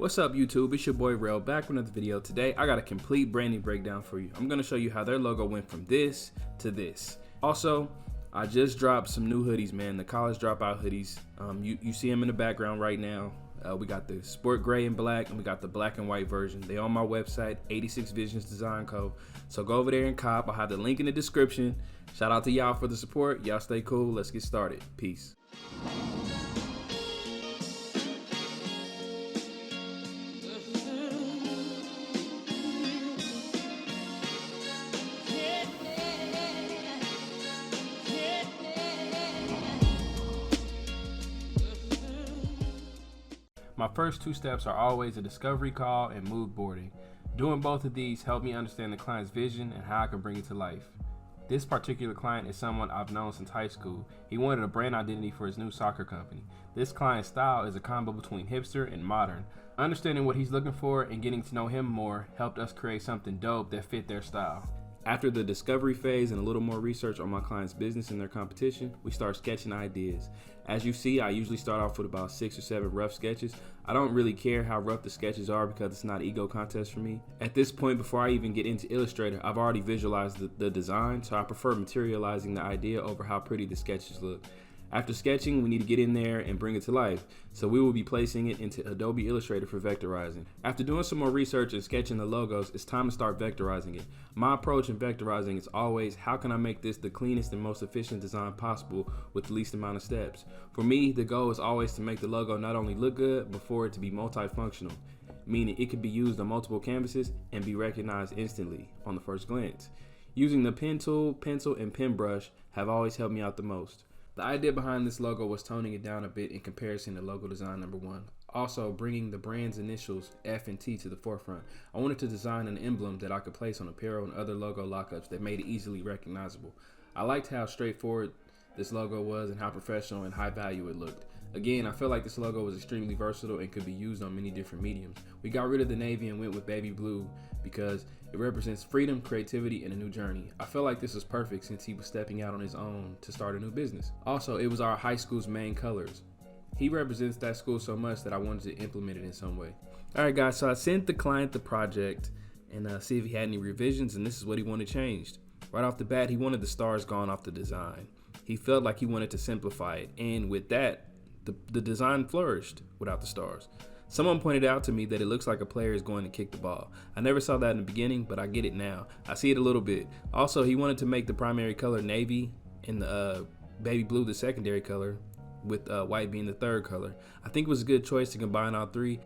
What's up YouTube, it's your boy Rel back with another video. Today I got a complete branding breakdown for you. I'm going to show you how their logo went from this to this. Also, I just dropped some new hoodies, man, the college dropout hoodies. You see them in the background right now. We got the sport gray and black, and we got the black and white version. They on my website, 86 Visions Design Co. So go over there and cop. I'll have the link in the description. Shout out to y'all for the support. Y'all stay cool. Let's get started. Peace. My first two steps are always a discovery call and mood boarding. Doing both of these help me understand the client's vision and how I can bring it to life. This particular client is someone I've known since high school. He wanted a brand identity for his new soccer company. This client's style is a combo between hipster and modern. Understanding what he's looking for and getting to know him more helped us create something dope that fit their style. After the discovery phase and a little more research on my client's business and their competition, we start sketching ideas. As you see, I usually start off with about 6 or 7 rough sketches. I don't really care how rough the sketches are because it's not an ego contest for me. At this point, before I even get into Illustrator, I've already visualized the design, so I prefer materializing the idea over how pretty the sketches look. After sketching, we need to get in there and bring it to life, so we will be placing it into Adobe Illustrator for vectorizing. After doing some more research and sketching the logos, it's time to start vectorizing it. My approach in vectorizing is always, how can I make this the cleanest and most efficient design possible with the least amount of steps? For me, the goal is always to make the logo not only look good, but for it to be multifunctional, meaning it could be used on multiple canvases and be recognized instantly on the first glance. Using the pen tool, pencil, and pen brush have always helped me out the most. The idea behind this logo was toning it down a bit in comparison to logo design number 1. Also, bringing the brand's initials F and T to the forefront. I wanted to design an emblem that I could place on apparel and other logo lockups that made it easily recognizable. I liked how straightforward this logo was and how professional and high value it looked. Again, I felt like this logo was extremely versatile and could be used on many different mediums. We got rid of the navy and went with baby blue because it represents freedom, creativity, and a new journey. I felt like this was perfect since he was stepping out on his own to start a new business. Also, it was our high school's main colors. He represents that school so much that I wanted to implement it in some way. Alright guys, so I sent the client the project and see if he had any revisions, and this is what he wanted changed. Right off the bat, he wanted the stars gone off the design. He felt like he wanted to simplify it, and with that, the design flourished without the stars. Someone pointed out to me that it looks like a player is going to kick the ball. I never saw that in the beginning, but I get it now. I see it a little bit. Also, he wanted to make the primary color navy and the baby blue the secondary color, with white being the third color. I think it was a good choice to combine all three.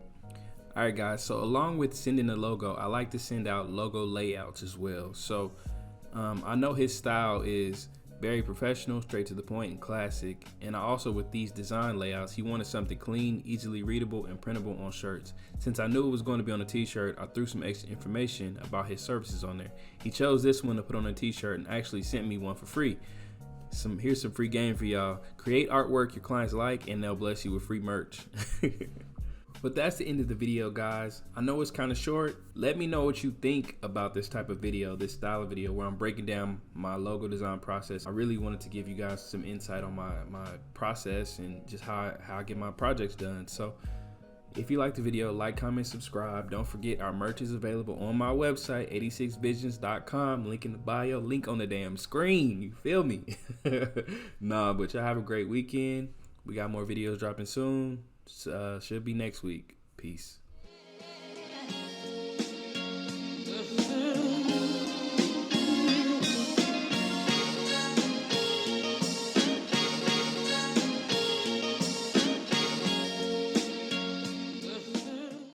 Alright guys, so along with sending the logo, I like to send out logo layouts as well. So I know his style is very professional, straight to the point, and classic. And also with these design layouts, he wanted something clean, easily readable, and printable on shirts. Since I knew it was going to be on a t-shirt, I threw some extra information about his services on there. He chose this one to put on a t-shirt and actually sent me one for free. Here's some free game for y'all. Create artwork your clients like and they'll bless you with free merch. But that's the end of the video, guys. I know it's kind of short. Let me know what you think about this type of video, this style of video where I'm breaking down my logo design process. I really wanted to give you guys some insight on my process and just how I get my projects done. So if you like the video, like, comment, subscribe. Don't forget our merch is available on my website, 86visions.com. Link in the bio, link on the damn screen. You feel me? Nah, but y'all have a great weekend. We got more videos dropping soon. Should be next week. Peace.